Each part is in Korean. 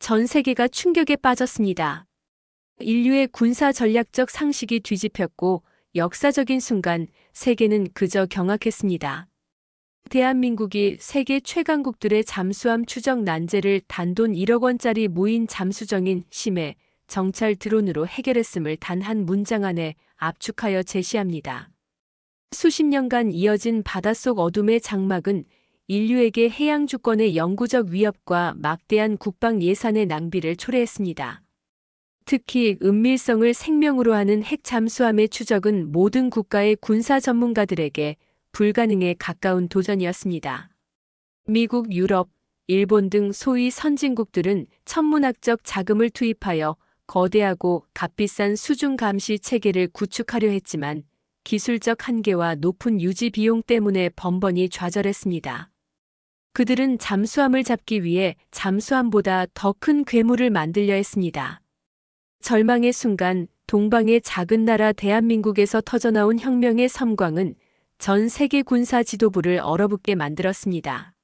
전 세계가 충격에 빠졌습니다. 인류의 군사 전략적 상식이 뒤집혔고 역사적인 순간 세계는 그저 경악했습니다. 대한민국이 세계 최강국들의 잠수함 추적 난제를 단돈 1억 원짜리 무인 잠수정인 심해 정찰 드론으로 해결했음을 단 한 문장 안에 압축하여 제시합니다. 수십 년간 이어진 바닷속 어둠의 장막은 인류에게 해양 주권의 영구적 위협과 막대한 국방 예산의 낭비를 초래했습니다. 특히 은밀성을 생명으로 하는 핵 잠수함의 추적은 모든 국가의 군사 전문가들에게 불가능에 가까운 도전이었습니다. 미국, 유럽, 일본 등 소위 선진국들은 천문학적 자금을 투입하여 거대하고 값비싼 수중 감시 체계를 구축하려 했지만 기술적 한계와 높은 유지 비용 때문에 번번이 좌절했습니다. 그들은 잠수함을 잡기 위해 잠수함보다 더 큰 괴물을 만들려 했습니다. 절망의 순간 동방의 작은 나라 대한민국에서 터져나온 혁명의 섬광은 전 세계 군사 지도부를 얼어붙게 만들었습니다.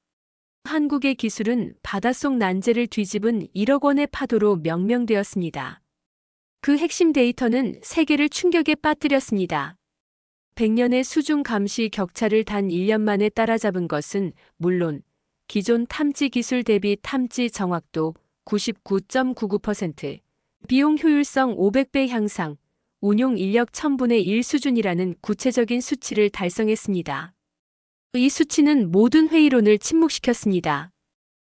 한국의 기술은 바닷속 난제를 뒤집은 1억 원의 파도로 명명되었습니다. 그 핵심 데이터는 세계를 충격에 빠뜨렸습니다. 100년의 수중 감시 격차를 단 1년 만에 따라잡은 것은 물론 기존 탐지 기술 대비 탐지 정확도 99.99%, 비용 효율성 500배 향상, 운용 인력 1000분의 1 수준이라는 구체적인 수치를 달성했습니다. 이 수치는 모든 회의론을 침묵시켰습니다.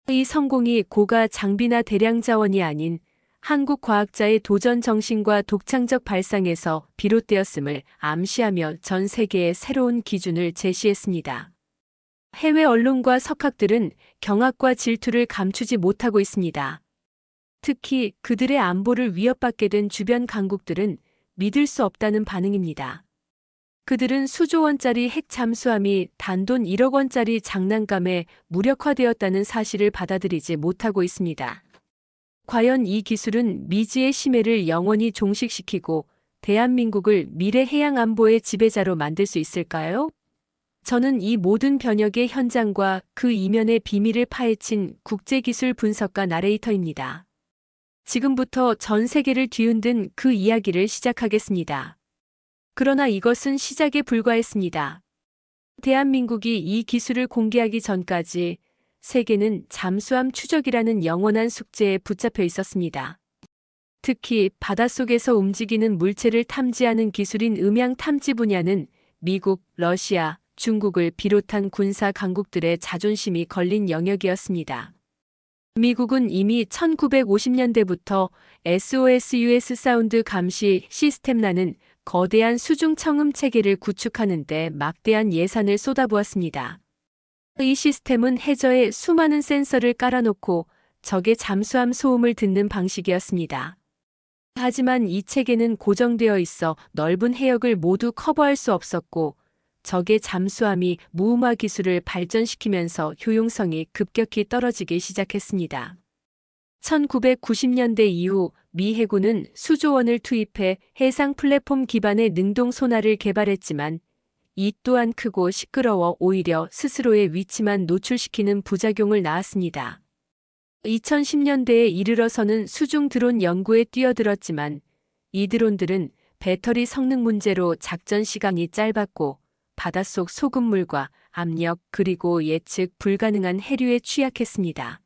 이 성공이 고가 장비나 대량 자원이 아닌 한국 과학자의 도전 정신과 독창적 발상에서 비롯되었음을 암시하며 전 세계에 새로운 기준을 제시했습니다. 해외 언론과 석학들은 경악과 질투를 감추지 못하고 있습니다. 특히 그들의 안보를 위협받게 된 주변 강국들은 믿을 수 없다는 반응입니다. 그들은 수조 원짜리 핵 잠수함이 단돈 1억 원짜리 장난감에 무력화되었다는 사실을 받아들이지 못하고 있습니다. 과연 이 기술은 미지의 심해를 영원히 종식시키고 대한민국을 미래 해양 안보의 지배자로 만들 수 있을까요? 저는 이 모든 변혁의 현장과 그 이면의 비밀을 파헤친 국제기술 분석가 나레이터입니다. 지금부터 전 세계를 뒤흔든 그 이야기를 시작하겠습니다. 그러나 이것은 시작에 불과했습니다. 대한민국이 이 기술을 공개하기 전까지 세계는 잠수함 추적이라는 영원한 숙제에 붙잡혀 있었습니다. 특히 바닷속에서 움직이는 물체를 탐지하는 기술인 음향 탐지 분야는 미국, 러시아, 중국을 비롯한 군사 강국들의 자존심이 걸린 영역이었습니다. 미국은 이미 1950년대부터 SOS-US 사운드 감시 시스템라는 거대한 수중 청음 체계를 구축하는 데 막대한 예산을 쏟아부었습니다. 이 시스템은 해저에 수많은 센서를 깔아놓고 적의 잠수함 소음을 듣는 방식이었습니다. 하지만 이 체계는 고정되어 있어 넓은 해역을 모두 커버할 수 없었고 적의 잠수함이 무음화 기술을 발전시키면서 효용성이 급격히 떨어지기 시작했습니다. 1990년대 이후 미 해군은 수조 원을 투입해 해상 플랫폼 기반의 능동 소나를 개발했지만 이 또한 크고 시끄러워 오히려 스스로의 위치만 노출시키는 부작용을 낳았습니다. 2010년대에 이르러서는 수중 드론 연구에 뛰어들었지만 이 드론들은 배터리 성능 문제로 작전 시간이 짧았고 바닷속 소금물과 압력 그리고 예측 불가능한 해류에 취약했습니다.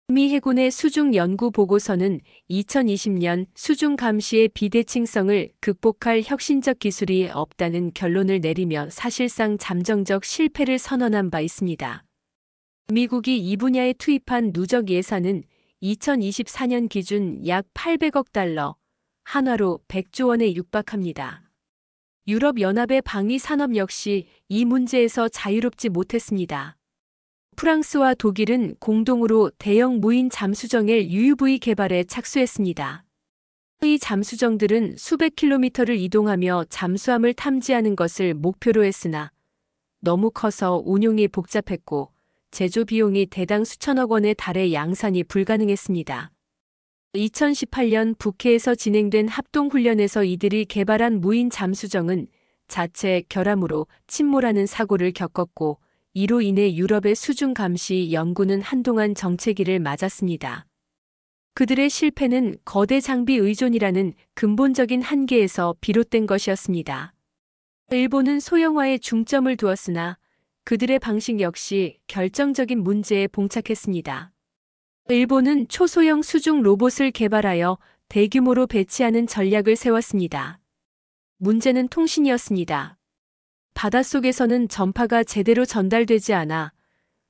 미 해군의 수중 연구 보고서는 2020년 수중 감시의 비대칭성을 극복할 혁신적 기술이 없다는 결론을 내리며 사실상 잠정적 실패를 선언한 바 있습니다. 미국이 이 분야에 투입한 누적 예산은 2024년 기준 약 800억 달러, 한화로 100조 원에 육박합니다. 유럽연합의 방위 산업 역시 이 문제에서 자유롭지 못했습니다. 프랑스와 독일은 공동으로 대형 무인 잠수정의 UUV 개발에 착수했습니다. 이 잠수정들은 수백 킬로미터를 이동하며 잠수함을 탐지하는 것을 목표로 했으나 너무 커서 운용이 복잡했고 제조 비용이 대당 수천억 원에 달해 양산이 불가능했습니다. 2018년 북해에서 진행된 합동훈련에서 이들이 개발한 무인 잠수정은 자체 결함으로 침몰하는 사고를 겪었고 이로 인해 유럽의 수중 감시 연구는 한동안 정체기를 맞았습니다. 그들의 실패는 거대 장비 의존이라는 근본적인 한계에서 비롯된 것이었습니다. 일본은 소형화에 중점을 두었으나 그들의 방식 역시 결정적인 문제에 봉착했습니다. 일본은 초소형 수중 로봇을 개발하여 대규모로 배치하는 전략을 세웠습니다. 문제는 통신이었습니다. 바닷속에서는 전파가 제대로 전달되지 않아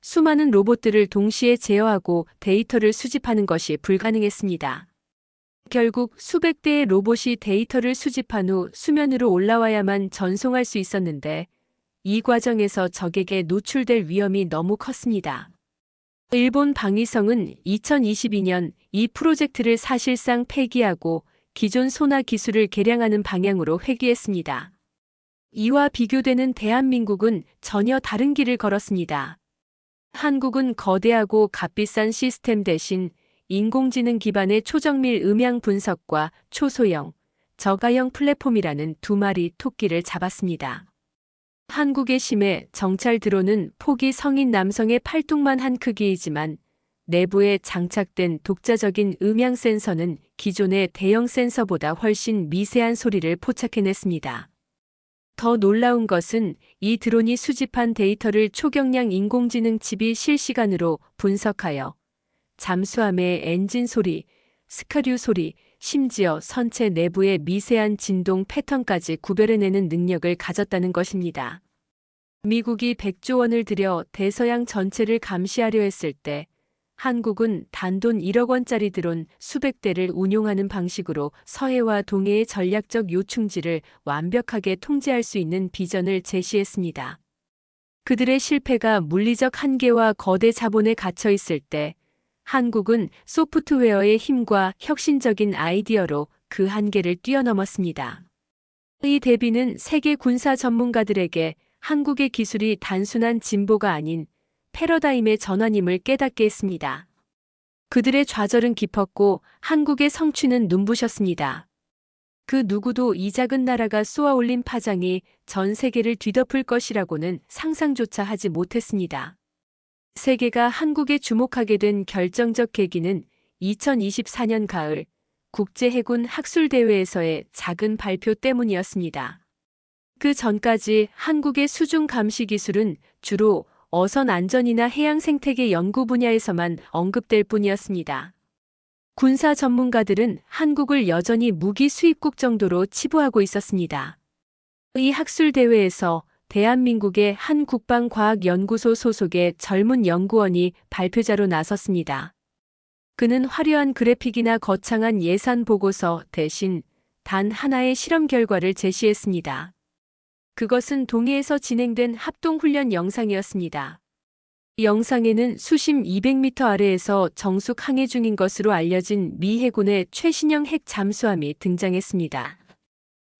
수많은 로봇들을 동시에 제어하고 데이터를 수집하는 것이 불가능했습니다. 결국 수백 대의 로봇이 데이터를 수집한 후 수면으로 올라와야만 전송할 수 있었는데 이 과정에서 적에게 노출될 위험이 너무 컸습니다. 일본 방위성은 2022년 이 프로젝트를 사실상 폐기하고 기존 소나 기술을 개량하는 방향으로 회귀했습니다. 이와 비교되는 대한민국은 전혀 다른 길을 걸었습니다. 한국은 거대하고 값비싼 시스템 대신 인공지능 기반의 초정밀 음향 분석과 초소형, 저가형 플랫폼이라는 두 마리 토끼를 잡았습니다. 한국의 심해 정찰 드론은 폭이 성인 남성의 팔뚝만 한 크기이지만 내부에 장착된 독자적인 음향 센서는 기존의 대형 센서보다 훨씬 미세한 소리를 포착해냈습니다. 더 놀라운 것은 이 드론이 수집한 데이터를 초경량 인공지능 칩이 실시간으로 분석하여 잠수함의 엔진 소리, 스크류 소리, 심지어 선체 내부의 미세한 진동 패턴까지 구별해내는 능력을 가졌다는 것입니다. 미국이 100조 원을 들여 대서양 전체를 감시하려 했을 때 한국은 단돈 1억 원짜리 드론 수백 대를 운용하는 방식으로 서해와 동해의 전략적 요충지를 완벽하게 통제할 수 있는 비전을 제시했습니다. 그들의 실패가 물리적 한계와 거대 자본에 갇혀 있을 때 한국은 소프트웨어의 힘과 혁신적인 아이디어로 그 한계를 뛰어넘었습니다. 이 대비는 세계 군사 전문가들에게 한국의 기술이 단순한 진보가 아닌 패러다임의 전환임을 깨닫게 했습니다. 그들의 좌절은 깊었고 한국의 성취는 눈부셨습니다. 그 누구도 이 작은 나라가 쏘아올린 파장이 전 세계를 뒤덮을 것이라고는 상상조차 하지 못했습니다. 세계가 한국에 주목하게 된 결정적 계기는 2024년 가을 국제해군 학술대회에서의 작은 발표 때문이었습니다. 그 전까지 한국의 수중 감시 기술은 주로 어선 안전이나 해양 생태계 연구 분야에서만 언급될 뿐이었습니다. 군사 전문가들은 한국을 여전히 무기 수입국 정도로 치부하고 있었습니다. 이 학술대회에서 대한민국의 한 국방과학연구소 소속의 젊은 연구원이 발표자로 나섰습니다. 그는 화려한 그래픽이나 거창한 예산 보고서 대신 단 하나의 실험 결과를 제시했습니다. 그것은 동해에서 진행된 합동훈련 영상이었습니다. 영상에는 수심 200m 아래에서 정숙 항해 중인 것으로 알려진 미 해군의 최신형 핵 잠수함이 등장했습니다.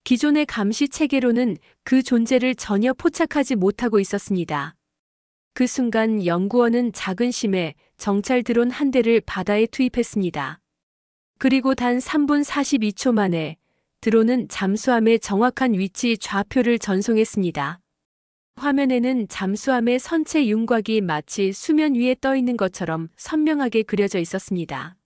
기존의 감시 체계로는 그 존재를 전혀 포착하지 못하고 있었습니다. 그 순간 연구원은 작은 심해 정찰 드론 한 대를 바다에 투입했습니다. 그리고 단 3분 42초 만에 드론은 잠수함의 정확한 위치 좌표를 전송했습니다. 화면에는 잠수함의 선체 윤곽이 마치 수면 위에 떠 있는 것처럼 선명하게 그려져 있었습니다.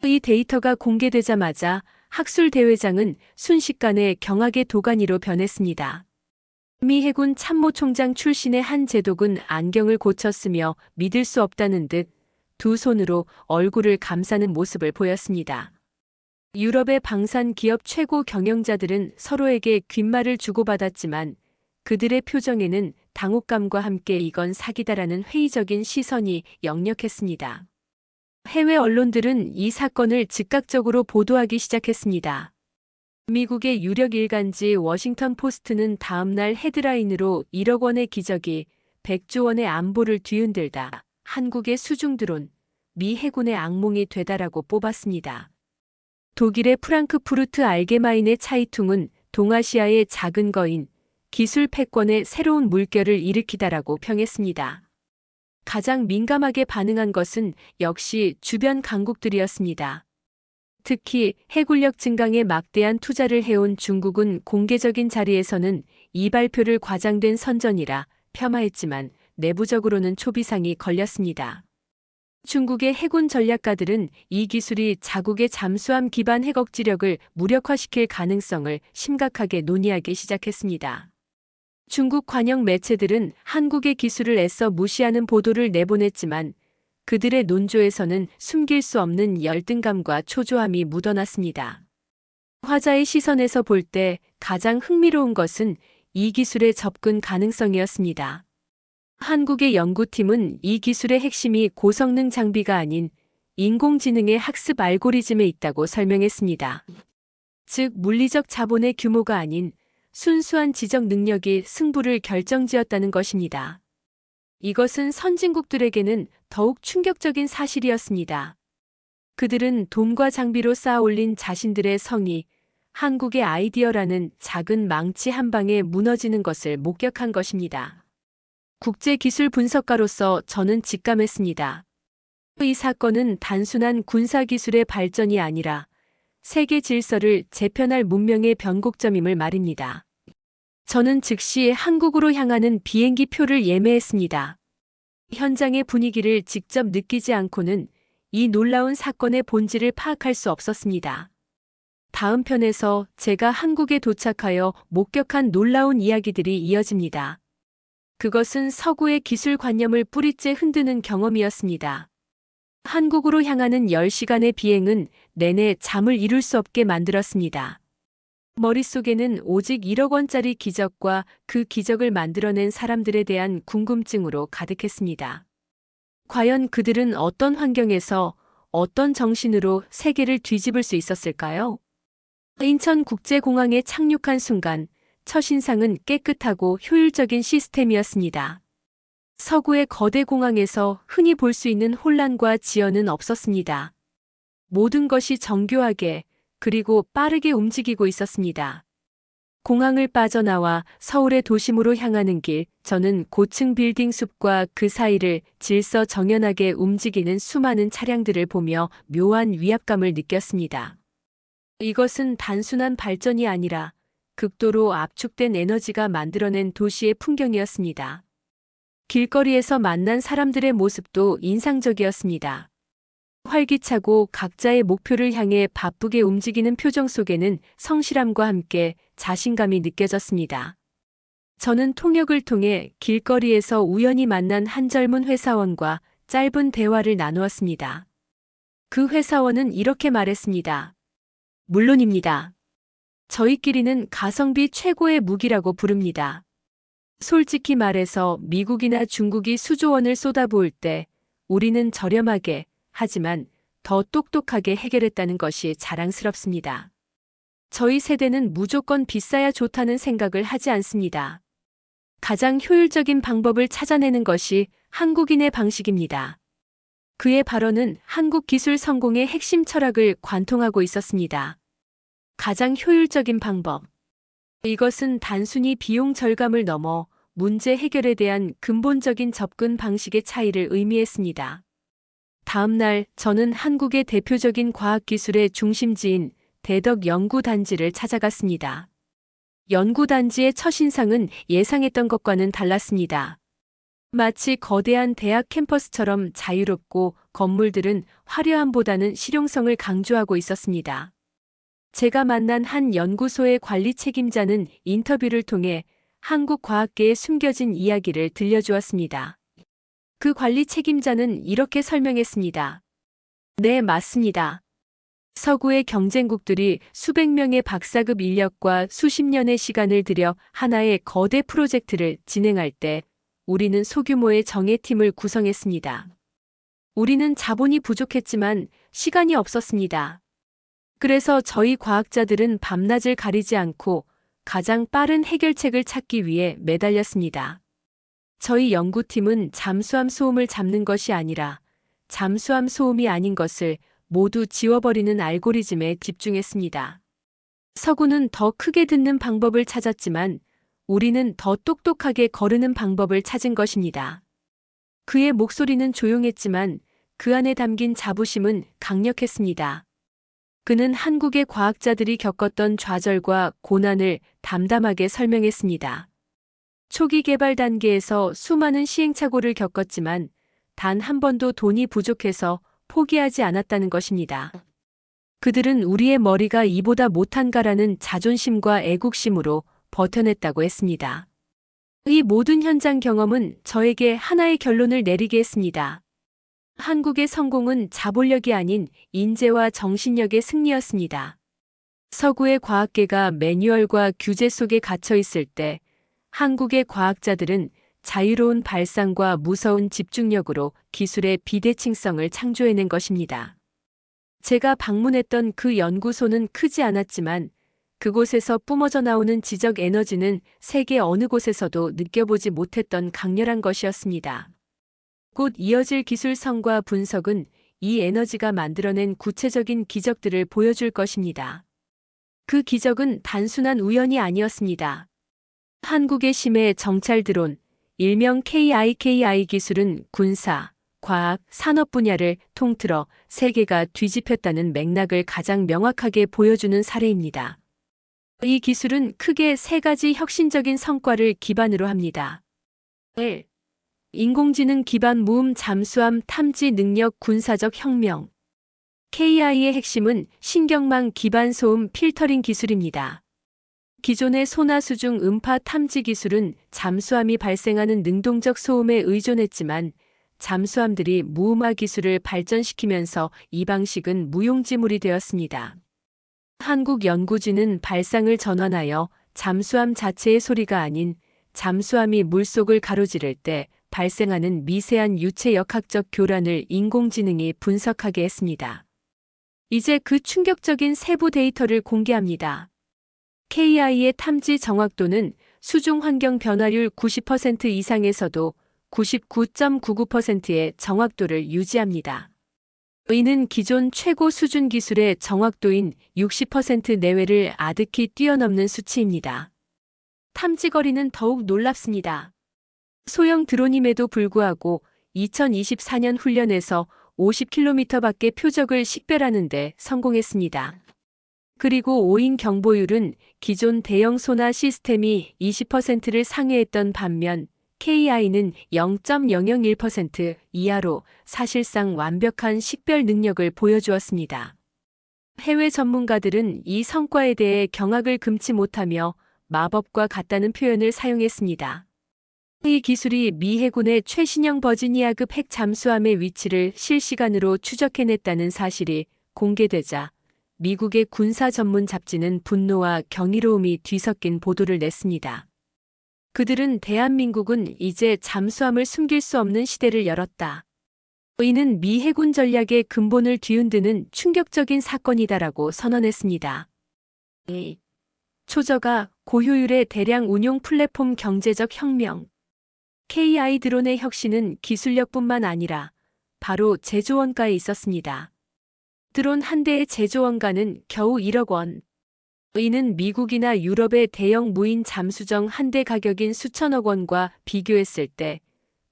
이 데이터가 공개되자마자 학술대회장은 순식간에 경악의 도가니로 변했습니다. 미 해군 참모총장 출신의 한 제독은 안경을 고쳤으며 믿을 수 없다는 듯 두 손으로 얼굴을 감싸는 모습을 보였습니다. 유럽의 방산 기업 최고 경영자들은 서로에게 귓말을 주고받았지만 그들의 표정에는 당혹감과 함께 이건 사기다라는 회의적인 시선이 역력했습니다. 해외 언론들은 이 사건을 즉각적으로 보도하기 시작했습니다. 미국의 유력 일간지 워싱턴 포스트는 다음날 헤드라인으로 1억 원의 기적이 100조 원의 안보를 뒤흔들다. 한국의 수중 드론, 미 해군의 악몽이 되다라고 뽑았습니다. 독일의 프랑크푸르트 알게마인의 차이퉁은 동아시아의 작은 거인, 기술 패권의 새로운 물결을 일으키다라고 평했습니다. 가장 민감하게 반응한 것은 역시 주변 강국들이었습니다. 특히 해군력 증강에 막대한 투자를 해온 중국은 공개적인 자리에서는 이 발표를 과장된 선전이라 폄하했지만 내부적으로는 초비상이 걸렸습니다. 중국의 해군 전략가들은 이 기술이 자국의 잠수함 기반 핵 억지력을 무력화시킬 가능성을 심각하게 논의하기 시작했습니다. 중국 관영 매체들은 한국의 기술을 애써 무시하는 보도를 내보냈지만 그들의 논조에서는 숨길 수 없는 열등감과 초조함이 묻어났습니다. 화자의 시선에서 볼 때 가장 흥미로운 것은 이 기술의 접근 가능성이었습니다. 한국의 연구팀은 이 기술의 핵심이 고성능 장비가 아닌 인공지능의 학습 알고리즘에 있다고 설명했습니다. 즉, 물리적 자본의 규모가 아닌 순수한 지적 능력이 승부를 결정지었다는 것입니다. 이것은 선진국들에게는 더욱 충격적인 사실이었습니다. 그들은 돈과 장비로 쌓아 올린 자신들의 성이 한국의 아이디어라는 작은 망치 한 방에 무너지는 것을 목격한 것입니다. 국제기술 분석가로서 저는 직감했습니다. 이 사건은 단순한 군사기술의 발전이 아니라 세계 질서를 재편할 문명의 변곡점임을 말입니다. 저는 즉시 한국으로 향하는 비행기 표를 예매했습니다. 현장의 분위기를 직접 느끼지 않고는 이 놀라운 사건의 본질을 파악할 수 없었습니다. 다음 편에서 제가 한국에 도착하여 목격한 놀라운 이야기들이 이어집니다. 그것은 서구의 기술관념을 뿌리째 흔드는 경험이었습니다. 한국으로 향하는 10시간의 비행은 내내 잠을 이룰 수 없게 만들었습니다. 머릿속에는 오직 1억 원짜리 기적과 그 기적을 만들어낸 사람들에 대한 궁금증으로 가득했습니다. 과연 그들은 어떤 환경에서 어떤 정신으로 세계를 뒤집을 수 있었을까요? 인천국제공항에 착륙한 순간 첫 인상은 깨끗하고 효율적인 시스템이었습니다. 서구의 거대 공항에서 흔히 볼 수 있는 혼란과 지연은 없었습니다. 모든 것이 정교하게 그리고 빠르게 움직이고 있었습니다. 공항을 빠져나와 서울의 도심으로 향하는 길, 저는 고층 빌딩 숲과 그 사이를 질서정연하게 움직이는 수많은 차량들을 보며 묘한 위압감을 느꼈습니다. 이것은 단순한 발전이 아니라 극도로 압축된 에너지가 만들어낸 도시의 풍경이었습니다. 길거리에서 만난 사람들의 모습도 인상적이었습니다. 활기차고 각자의 목표를 향해 바쁘게 움직이는 표정 속에는 성실함과 함께 자신감이 느껴졌습니다. 저는 통역을 통해 길거리에서 우연히 만난 한 젊은 회사원과 짧은 대화를 나누었습니다. 그 회사원은 이렇게 말했습니다. 물론입니다. 저희끼리는 가성비 최고의 무기라고 부릅니다. 솔직히 말해서 미국이나 중국이 수조 원을 쏟아부을 때 우리는 저렴하게 하지만 더 똑똑하게 해결했다는 것이 자랑스럽습니다. 저희 세대는 무조건 비싸야 좋다는 생각을 하지 않습니다. 가장 효율적인 방법을 찾아내는 것이 한국인의 방식입니다. 그의 발언은 한국 기술 성공의 핵심 철학을 관통하고 있었습니다. 가장 효율적인 방법. 이것은 단순히 비용 절감을 넘어 문제 해결에 대한 근본적인 접근 방식의 차이를 의미했습니다. 다음 날 저는 한국의 대표적인 과학기술의 중심지인 대덕연구단지를 찾아갔습니다. 연구단지의 첫인상은 예상했던 것과는 달랐습니다. 마치 거대한 대학 캠퍼스처럼 자유롭고 건물들은 화려함보다는 실용성을 강조하고 있었습니다. 제가 만난 한 연구소의 관리 책임자는 인터뷰를 통해 한국 과학계의 숨겨진 이야기를 들려주었습니다. 그 관리 책임자는 이렇게 설명했습니다. 네, 맞습니다. 서구의 경쟁국들이 수백 명의 박사급 인력과 수십 년의 시간을 들여 하나의 거대 프로젝트를 진행할 때 우리는 소규모의 정예팀을 구성했습니다. 우리는 자본이 부족했지만 시간이 없었습니다. 그래서 저희 과학자들은 밤낮을 가리지 않고 가장 빠른 해결책을 찾기 위해 매달렸습니다. 저희 연구팀은 잠수함 소음을 잡는 것이 아니라 잠수함 소음이 아닌 것을 모두 지워버리는 알고리즘에 집중했습니다. 서구는 더 크게 듣는 방법을 찾았지만 우리는 더 똑똑하게 거르는 방법을 찾은 것입니다. 그의 목소리는 조용했지만 그 안에 담긴 자부심은 강력했습니다. 그는 한국의 과학자들이 겪었던 좌절과 고난을 담담하게 설명했습니다. 초기 개발 단계에서 수많은 시행착오를 겪었지만 단 한 번도 돈이 부족해서 포기하지 않았다는 것입니다. 그들은 우리의 머리가 이보다 못한가라는 자존심과 애국심으로 버텨냈다고 했습니다. 이 모든 현장 경험은 저에게 하나의 결론을 내리게 했습니다. 한국의 성공은 자본력이 아닌 인재와 정신력의 승리였습니다. 서구의 과학계가 매뉴얼과 규제 속에 갇혀 있을 때 한국의 과학자들은 자유로운 발상과 무서운 집중력으로 기술의 비대칭성을 창조해낸 것입니다. 제가 방문했던 그 연구소는 크지 않았지만 그곳에서 뿜어져 나오는 지적 에너지는 세계 어느 곳에서도 느껴보지 못했던 강렬한 것이었습니다. 곧 이어질 기술성과 분석은 이 에너지가 만들어낸 구체적인 기적들을 보여줄 것입니다. 그 기적은 단순한 우연이 아니었습니다. 한국의 심해 정찰 드론, 일명 KIKI 기술은 군사, 과학, 산업 분야를 통틀어 세계가 뒤집혔다는 맥락을 가장 명확하게 보여주는 사례입니다. 이 기술은 크게 세 가지 혁신적인 성과를 기반으로 합니다. 1. 인공지능 기반 무음 잠수함 탐지 능력 군사적 혁명. KI의 핵심은 신경망 기반 소음 필터링 기술입니다. 기존의 소나수중 음파 탐지 기술은 잠수함이 발생하는 능동적 소음에 의존했지만 잠수함들이 무음화 기술을 발전시키면서 이 방식은 무용지물이 되었습니다. 한국연구진은 발상을 전환하여 잠수함 자체의 소리가 아닌 잠수함이 물속을 가로지를 때 발생하는 미세한 유체 역학적 교란을 인공지능이 분석하게 했습니다. 이제 그 충격적인 세부 데이터를 공개합니다. KI의 탐지 정확도는 수중 환경 변화율 90% 이상에서도 99.99%의 정확도를 유지합니다. 이는 기존 최고 수준 기술의 정확도인 60% 내외를 아득히 뛰어넘는 수치입니다. 탐지 거리는 더욱 놀랍습니다. 소형 드론임에도 불구하고 2024년 훈련에서 50km밖에 표적을 식별하는 데 성공했습니다. 그리고 오인 경보율은 기존 대형 소나 시스템이 20%를 상회했던 반면 KI는 0.001% 이하로 사실상 완벽한 식별 능력을 보여주었습니다. 해외 전문가들은 이 성과에 대해 경악을 금치 못하며 마법과 같다는 표현을 사용했습니다. 이 기술이 미 해군의 최신형 버지니아급 핵 잠수함의 위치를 실시간으로 추적해냈다는 사실이 공개되자 미국의 군사 전문 잡지는 분노와 경이로움이 뒤섞인 보도를 냈습니다. 그들은 대한민국은 이제 잠수함을 숨길 수 없는 시대를 열었다. 이는 미 해군 전략의 근본을 뒤흔드는 충격적인 사건이다라고 선언했습니다. 초저가 고효율의 대량 운용 플랫폼 경제적 혁명. KI 드론의 혁신은 기술력뿐만 아니라 바로 제조 원가에 있었습니다. 드론 한 대의 제조 원가는 겨우 1억 원. 이는 미국이나 유럽의 대형 무인 잠수정 한 대 가격인 수천억 원과 비교했을 때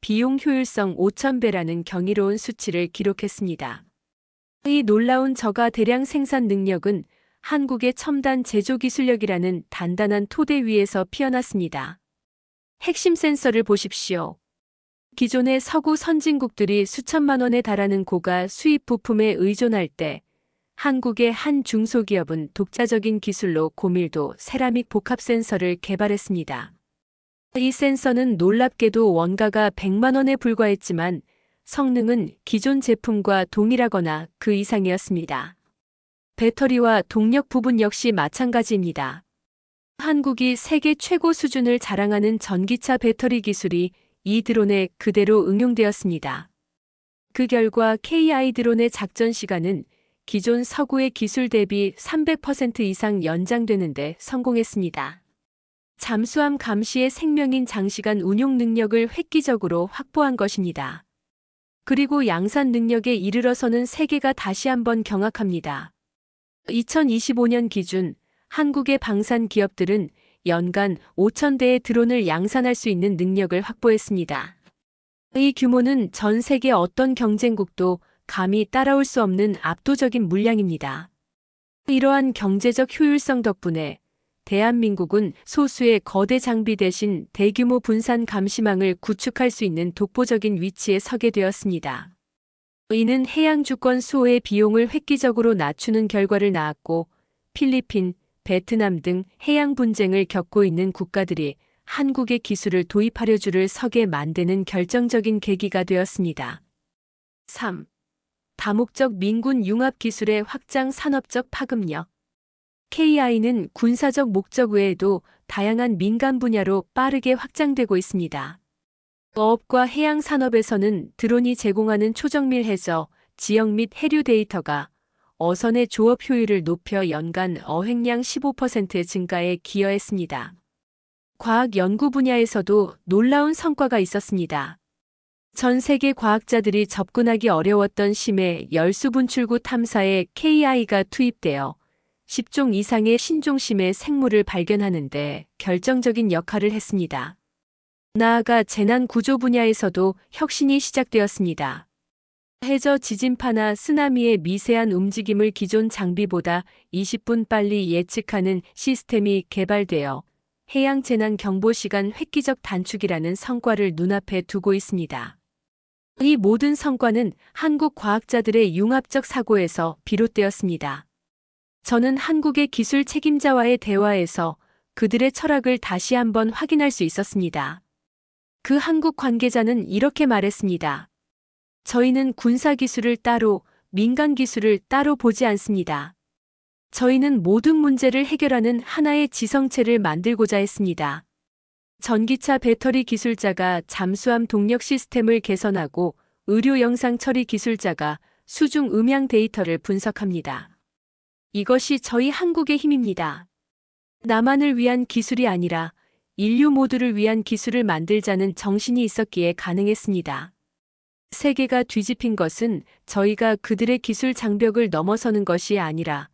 비용 효율성 5,000배라는 경이로운 수치를 기록했습니다. 이 놀라운 저가 대량 생산 능력은 한국의 첨단 제조 기술력이라는 단단한 토대 위에서 피어났습니다. 핵심 센서를 보십시오. 기존의 서구 선진국들이 수천만 원에 달하는 고가 수입 부품에 의존할 때 한국의 한 중소기업은 독자적인 기술로 고밀도 세라믹 복합 센서를 개발했습니다. 이 센서는 놀랍게도 원가가 100만 원에 불과했지만 성능은 기존 제품과 동일하거나 그 이상이었습니다. 배터리와 동력 부분 역시 마찬가지입니다. 한국이 세계 최고 수준을 자랑하는 전기차 배터리 기술이 이 드론에 그대로 응용되었습니다. 그 결과 KI 드론의 작전 시간은 기존 서구의 기술 대비 300% 이상 연장되는데 성공했습니다. 잠수함 감시의 생명인 장시간 운용 능력을 획기적으로 확보한 것입니다. 그리고 양산 능력에 이르러서는 세계가 다시 한번 경악합니다. 2025년 기준 한국의 방산 기업들은 연간 5,000대의 드론을 양산할 수 있는 능력을 확보했습니다. 이 규모는 전 세계 어떤 경쟁국도 감히 따라올 수 없는 압도적인 물량입니다. 이러한 경제적 효율성 덕분에 대한민국은 소수의 거대 장비 대신 대규모 분산 감시망을 구축할 수 있는 독보적인 위치에 서게 되었습니다. 이는 해양 주권 수호의 비용을 획기적으로 낮추는 결과를 낳았고 필리핀, 베트남 등 해양 분쟁을 겪고 있는 국가들이 한국의 기술을 도입하려 줄을 서게 만드는 결정적인 계기가 되었습니다. 3. 다목적 민군 융합 기술의 확장 산업적 파급력. KI는 군사적 목적 외에도 다양한 민간 분야로 빠르게 확장되고 있습니다. 어업과 해양 산업에서는 드론이 제공하는 초정밀 해저, 지역 및 해류 데이터가 어선의 조업 효율을 높여 연간 어획량 15% 증가에 기여했습니다. 과학 연구 분야에서도 놀라운 성과가 있었습니다. 전 세계 과학자들이 접근하기 어려웠던 심해 열수 분출구 탐사에 KI가 투입되어 10종 이상의 신종심해 생물을 발견하는 데 결정적인 역할을 했습니다. 나아가 재난 구조 분야에서도 혁신이 시작되었습니다. 해저 지진파나 쓰나미의 미세한 움직임을 기존 장비보다 20분 빨리 예측하는 시스템이 개발되어 해양 재난 경보 시간 획기적 단축이라는 성과를 눈앞에 두고 있습니다. 이 모든 성과는 한국 과학자들의 융합적 사고에서 비롯되었습니다. 저는 한국의 기술 책임자와의 대화에서 그들의 철학을 다시 한번 확인할 수 있었습니다. 그 한국 관계자는 이렇게 말했습니다. 저희는 군사 기술을 따로, 민간 기술을 따로 보지 않습니다. 저희는 모든 문제를 해결하는 하나의 지성체를 만들고자 했습니다. 전기차 배터리 기술자가 잠수함 동력 시스템을 개선하고 의료 영상 처리 기술자가 수중 음향 데이터를 분석합니다. 이것이 저희 한국의 힘입니다. 나만을 위한 기술이 아니라 인류 모두를 위한 기술을 만들자는 정신이 있었기에 가능했습니다. 세계가 뒤집힌 것은 저희가 그들의 기술 장벽을 넘어서는 것이 아니라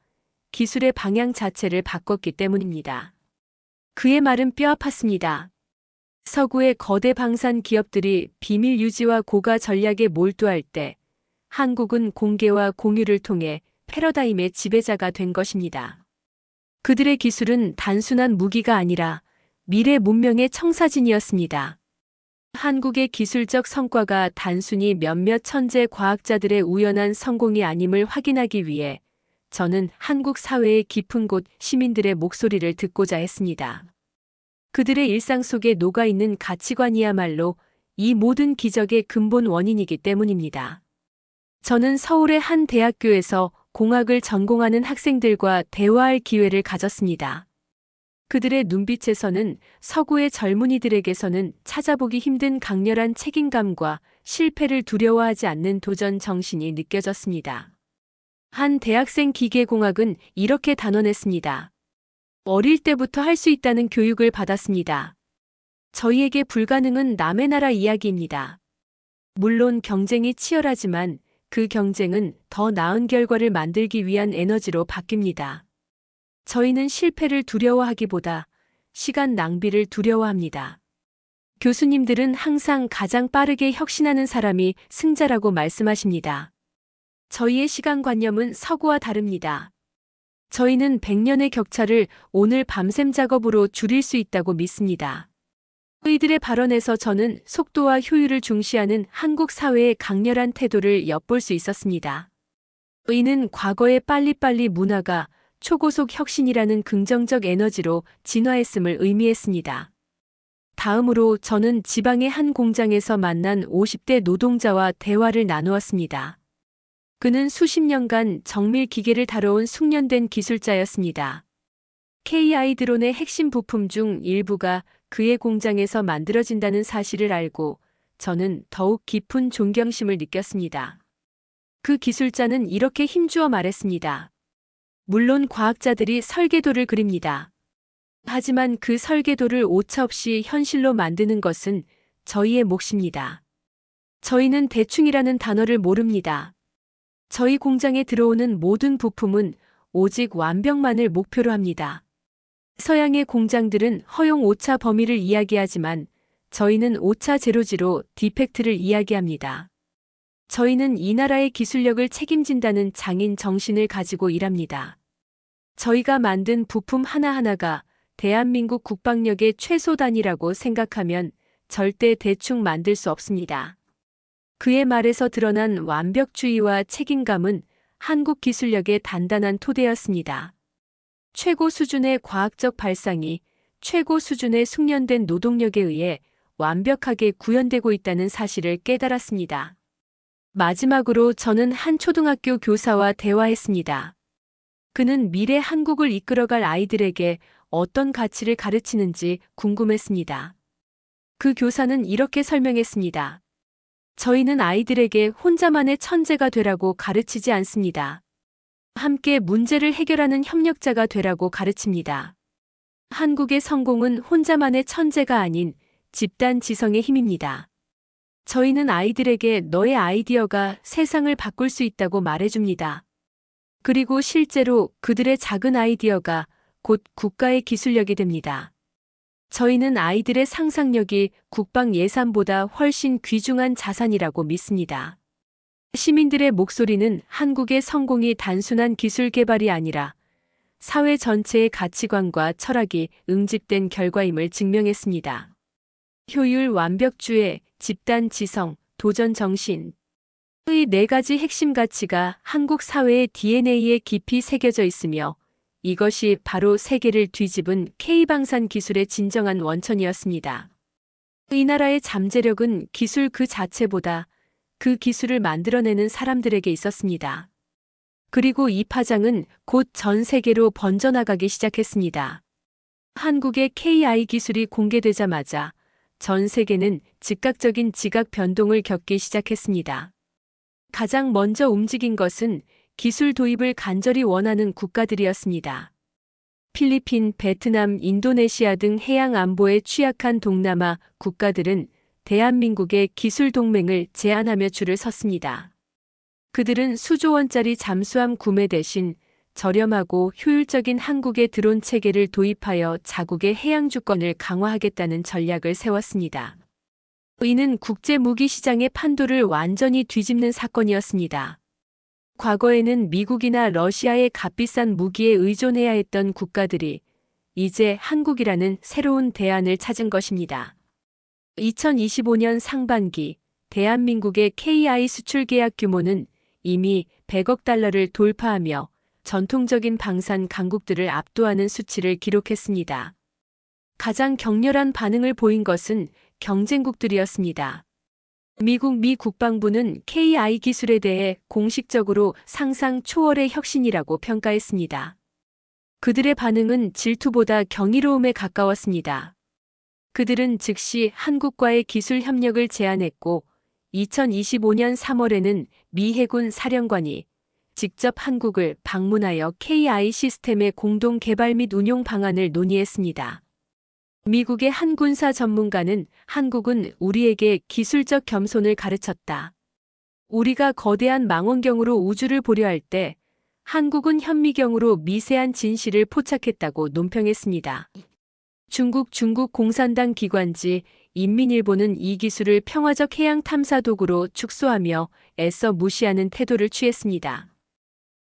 기술의 방향 자체를 바꿨기 때문입니다. 그의 말은 뼈아팠습니다. 서구의 거대 방산 기업들이 비밀 유지와 고가 전략에 몰두할 때 한국은 공개와 공유를 통해 패러다임의 지배자가 된 것입니다. 그들의 기술은 단순한 무기가 아니라 미래 문명의 청사진이었습니다. 한국의 기술적 성과가 단순히 몇몇 천재 과학자들의 우연한 성공이 아님을 확인하기 위해 저는 한국 사회의 깊은 곳 시민들의 목소리를 듣고자 했습니다. 그들의 일상 속에 녹아있는 가치관이야말로 이 모든 기적의 근본 원인이기 때문입니다. 저는 서울의 한 대학교에서 공학을 전공하는 학생들과 대화할 기회를 가졌습니다. 그들의 눈빛에서는 서구의 젊은이들에게서는 찾아보기 힘든 강렬한 책임감과 실패를 두려워하지 않는 도전 정신이 느껴졌습니다. 한 대학생 기계공학은 이렇게 단언했습니다. 어릴 때부터 할 수 있다는 교육을 받았습니다. 저희에게 불가능은 남의 나라 이야기입니다. 물론 경쟁이 치열하지만 그 경쟁은 더 나은 결과를 만들기 위한 에너지로 바뀝니다. 저희는 실패를 두려워하기보다 시간 낭비를 두려워합니다. 교수님들은 항상 가장 빠르게 혁신하는 사람이 승자라고 말씀하십니다. 저희의 시간관념은 서구와 다릅니다. 저희는 100년의 격차를 오늘 밤샘 작업으로 줄일 수 있다고 믿습니다. 이들의 발언에서 저는 속도와 효율을 중시하는 한국 사회의 강렬한 태도를 엿볼 수 있었습니다. 이는 과거의 빨리빨리 문화가 초고속 혁신이라는 긍정적 에너지로 진화했음을 의미했습니다. 다음으로 저는 지방의 한 공장에서 만난 50대 노동자와 대화를 나누었습니다. 그는 수십 년간 정밀 기계를 다뤄온 숙련된 기술자였습니다. KI 드론의 핵심 부품 중 일부가 그의 공장에서 만들어진다는 사실을 알고 저는 더욱 깊은 존경심을 느꼈습니다. 그 기술자는 이렇게 힘주어 말했습니다. 물론 과학자들이 설계도를 그립니다. 하지만 그 설계도를 오차없이 현실로 만드는 것은 저희의 몫입니다. 저희는 대충이라는 단어를 모릅니다. 저희 공장에 들어오는 모든 부품은 오직 완벽만을 목표로 합니다. 서양의 공장들은 허용 오차 범위를 이야기하지만 저희는 오차 제로지로 디펙트를 이야기합니다. 저희는 이 나라의 기술력을 책임진다는 장인 정신을 가지고 일합니다. 저희가 만든 부품 하나하나가 대한민국 국방력의 최소 단위라고 생각하면 절대 대충 만들 수 없습니다. 그의 말에서 드러난 완벽주의와 책임감은 한국 기술력의 단단한 토대였습니다. 최고 수준의 과학적 발상이 최고 수준의 숙련된 노동력에 의해 완벽하게 구현되고 있다는 사실을 깨달았습니다. 마지막으로 저는 한 초등학교 교사와 대화했습니다. 그는 미래 한국을 이끌어갈 아이들에게 어떤 가치를 가르치는지 궁금했습니다. 그 교사는 이렇게 설명했습니다. 저희는 아이들에게 혼자만의 천재가 되라고 가르치지 않습니다. 함께 문제를 해결하는 협력자가 되라고 가르칩니다. 한국의 성공은 혼자만의 천재가 아닌 집단 지성의 힘입니다. 저희는 아이들에게 너의 아이디어가 세상을 바꿀 수 있다고 말해줍니다. 그리고 실제로 그들의 작은 아이디어가 곧 국가의 기술력이 됩니다. 저희는 아이들의 상상력이 국방 예산보다 훨씬 귀중한 자산이라고 믿습니다. 시민들의 목소리는 한국의 성공이 단순한 기술 개발이 아니라 사회 전체의 가치관과 철학이 응집된 결과임을 증명했습니다. 효율, 완벽주의, 집단 지성, 도전 정신의 네 가지 핵심 가치가 한국 사회의 DNA에 깊이 새겨져 있으며 이것이 바로 세계를 뒤집은 K방산 기술의 진정한 원천이었습니다. 이 나라의 잠재력은 기술 그 자체보다 그 기술을 만들어내는 사람들에게 있었습니다. 그리고 이 파장은 곧 전 세계로 번져나가기 시작했습니다. 한국의 KI 기술이 공개되자마자 전 세계는 즉각적인 지각 변동을 겪기 시작했습니다. 가장 먼저 움직인 것은 기술 도입을 간절히 원하는 국가들이었습니다. 필리핀, 베트남, 인도네시아 등 해양 안보에 취약한 동남아 국가들은 대한민국의 기술 동맹을 제안하며 줄을 섰습니다. 그들은 수조 원짜리 잠수함 구매 대신 저렴하고 효율적인 한국의 드론 체계를 도입하여 자국의 해양 주권을 강화하겠다는 전략을 세웠습니다. 이는 국제 무기 시장의 판도를 완전히 뒤집는 사건이었습니다. 과거에는 미국이나 러시아의 값비싼 무기에 의존해야 했던 국가들이 이제 한국이라는 새로운 대안을 찾은 것입니다. 2025년 상반기 대한민국의 KI 수출 계약 규모는 이미 100억 달러를 돌파하며 전통적인 방산 강국들을 압도하는 수치를 기록했습니다. 가장 격렬한 반응을 보인 것은 경쟁국들이었습니다. 미국 미 국방부는 KI 기술에 대해 공식적으로 상상 초월의 혁신이라고 평가했습니다. 그들의 반응은 질투보다 경이로움에 가까웠습니다. 그들은 즉시 한국과의 기술 협력을 제안했고 2025년 3월에는 미 해군 사령관이 직접 한국을 방문하여 KI 시스템의 공동 개발 및 운용 방안을 논의했습니다. 미국의 한 군사 전문가는 한국은 우리에게 기술적 겸손을 가르쳤다. 우리가 거대한 망원경으로 우주를 보려 할 때 한국은 현미경으로 미세한 진실을 포착했다고 논평했습니다. 중국 공산당 기관지 인민일보는 이 기술을 평화적 해양 탐사 도구로 축소하며 애써 무시하는 태도를 취했습니다.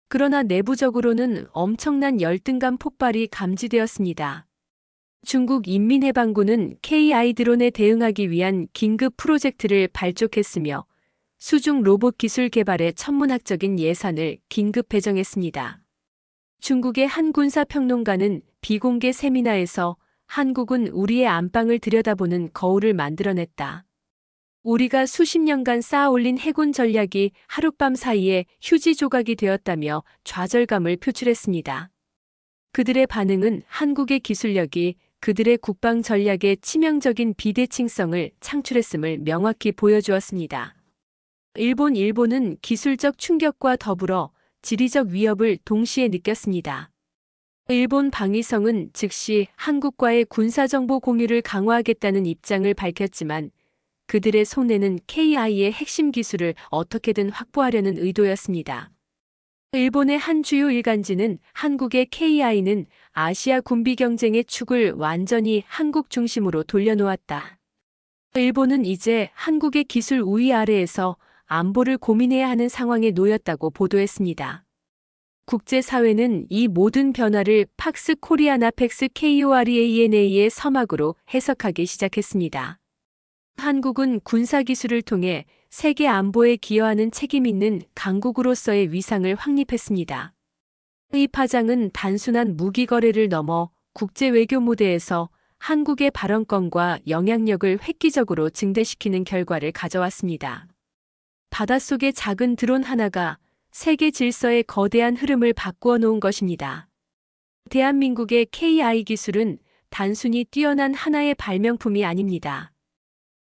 그러나 내부적으로는 엄청난 열등감 폭발이 감지되었습니다. 중국 인민해방군은 KI 드론에 대응하기 위한 긴급 프로젝트를 발족했으며 수중 로봇 기술 개발에 천문학적인 예산을 긴급 배정했습니다. 중국의 한 군사평론가는 비공개 세미나에서 한국은 우리의 안방을 들여다보는 거울을 만들어냈다. 우리가 수십 년간 쌓아올린 해군 전략이 하룻밤 사이에 휴지 조각이 되었다며 좌절감을 표출했습니다. 그들의 반응은 한국의 기술력이 그들의 국방 전략의 치명적인 비대칭성을 창출했음을 명확히 보여주었습니다. 일본은 기술적 충격과 더불어 지리적 위협을 동시에 느꼈습니다. 일본 방위성은 즉시 한국과의 군사정보 공유를 강화하겠다는 입장을 밝혔지만 그들의 손에는 KI의 핵심 기술을 어떻게든 확보하려는 의도였습니다. 일본의 한 주요 일간지는 한국의 KI는 아시아 군비 경쟁의 축을 완전히 한국 중심으로 돌려놓았다. 일본은 이제 한국의 기술 우위 아래에서 안보를 고민해야 하는 상황에 놓였다고 보도했습니다. 국제사회는 이 모든 변화를 팍스 코리안 아펙스 KOREANA의 서막으로 해석하기 시작했습니다. 한국은 군사기술을 통해 세계 안보에 기여하는 책임 있는 강국으로서의 위상을 확립했습니다. 이 파장은 단순한 무기 거래를 넘어 국제 외교 무대에서 한국의 발언권과 영향력을 획기적으로 증대시키는 결과를 가져왔습니다. 바닷속의 작은 드론 하나가 세계 질서의 거대한 흐름을 바꾸어 놓은 것입니다. 대한민국의 KI 기술은 단순히 뛰어난 하나의 발명품이 아닙니다.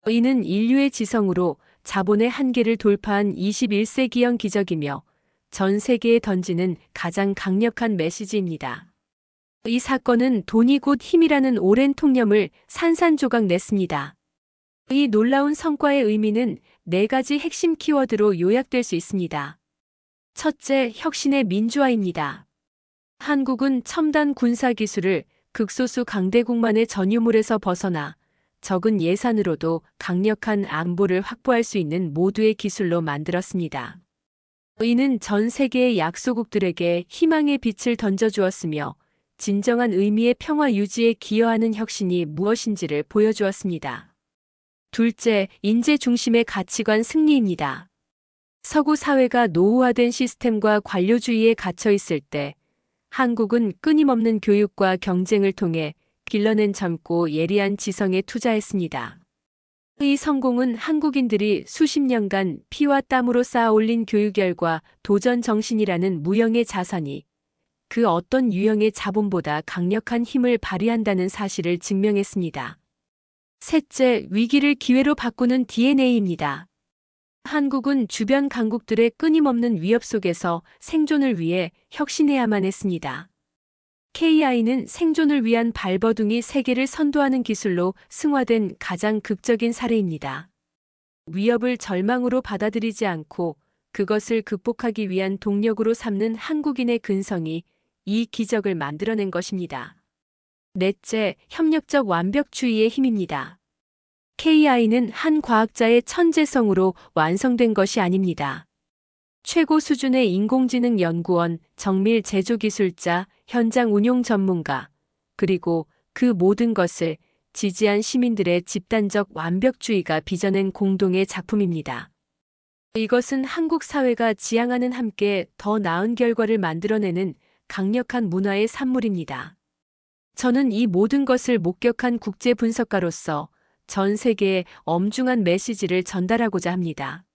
이는 인류의 지성으로 자본의 한계를 돌파한 21세기형 기적이며 전 세계에 던지는 가장 강력한 메시지입니다. 이 사건은 돈이 곧 힘이라는 오랜 통념을 산산조각 냈습니다. 이 놀라운 성과의 의미는 4가지 핵심 키워드로 요약될 수 있습니다. 첫째, 혁신의 민주화입니다. 한국은 첨단 군사기술을 극소수 강대국만의 전유물에서 벗어나 적은 예산으로도 강력한 안보를 확보할 수 있는 모두의 기술로 만들었습니다. 이는 전 세계의 약소국들에게 희망의 빛을 던져주었으며 진정한 의미의 평화 유지에 기여하는 혁신이 무엇인지를 보여주었습니다. 둘째, 인재 중심의 가치관 승리입니다. 서구 사회가 노후화된 시스템과 관료주의에 갇혀 있을 때 한국은 끊임없는 교육과 경쟁을 통해 길러낸 젊고 예리한 지성에 투자했습니다. 이 성공은 한국인들이 수십 년간 피와 땀으로 쌓아 올린 교육열과 도전 정신이라는 무형의 자산이 그 어떤 유형의 자본보다 강력한 힘을 발휘한다는 사실을 증명했습니다. 셋째, 위기를 기회로 바꾸는 DNA입니다. 한국은 주변 강국들의 끊임없는 위협 속에서 생존을 위해 혁신해야만 했습니다. KI는 생존을 위한 발버둥이 세계를 선도하는 기술로 승화된 가장 극적인 사례입니다. 위협을 절망으로 받아들이지 않고 그것을 극복하기 위한 동력으로 삼는 한국인의 근성이 이 기적을 만들어낸 것입니다. 넷째, 협력적 완벽주의의 힘입니다. KI는 한 과학자의 천재성으로 완성된 것이 아닙니다. 최고 수준의 인공지능 연구원, 정밀 제조기술자, 현장 운용 전문가, 그리고 그 모든 것을 지지한 시민들의 집단적 완벽주의가 빚어낸 공동의 작품입니다. 이것은 한국 사회가 지향하는 함께 더 나은 결과를 만들어내는 강력한 문화의 산물입니다. 저는 이 모든 것을 목격한 국제 분석가로서 전 세계에 엄중한 메시지를 전달하고자 합니다.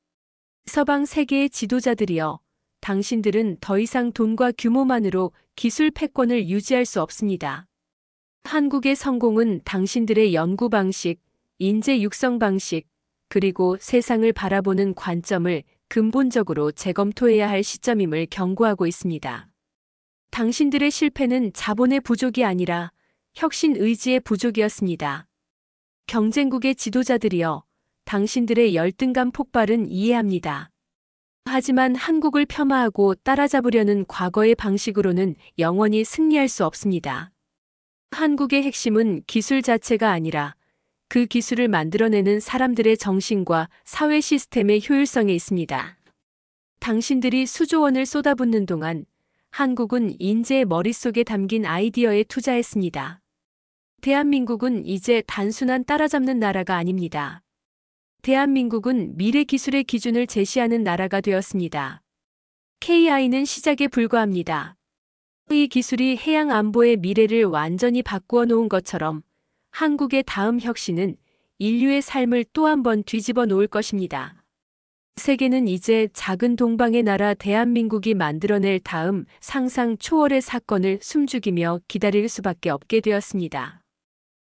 서방 세계의 지도자들이여, 당신들은 더 이상 돈과 규모만으로 기술 패권을 유지할 수 없습니다. 한국의 성공은 당신들의 연구 방식, 인재 육성 방식, 그리고 세상을 바라보는 관점을 근본적으로 재검토해야 할 시점임을 경고하고 있습니다. 당신들의 실패는 자본의 부족이 아니라 혁신 의지의 부족이었습니다. 경쟁국의 지도자들이여, 당신들의 열등감 폭발은 이해합니다. 하지만 한국을 폄하하고 따라잡으려는 과거의 방식으로는 영원히 승리할 수 없습니다. 한국의 핵심은 기술 자체가 아니라 그 기술을 만들어내는 사람들의 정신과 사회 시스템의 효율성에 있습니다. 당신들이 수조 원을 쏟아붓는 동안 한국은 인재의 머릿속에 담긴 아이디어에 투자했습니다. 대한민국은 이제 단순한 따라잡는 나라가 아닙니다. 대한민국은 미래 기술의 기준을 제시하는 나라가 되었습니다. KI는 시작에 불과합니다. 이 기술이 해양 안보의 미래를 완전히 바꾸어 놓은 것처럼 한국의 다음 혁신은 인류의 삶을 또 한 번 뒤집어 놓을 것입니다. 세계는 이제 작은 동방의 나라 대한민국이 만들어낼 다음 상상 초월의 사건을 숨죽이며 기다릴 수밖에 없게 되었습니다.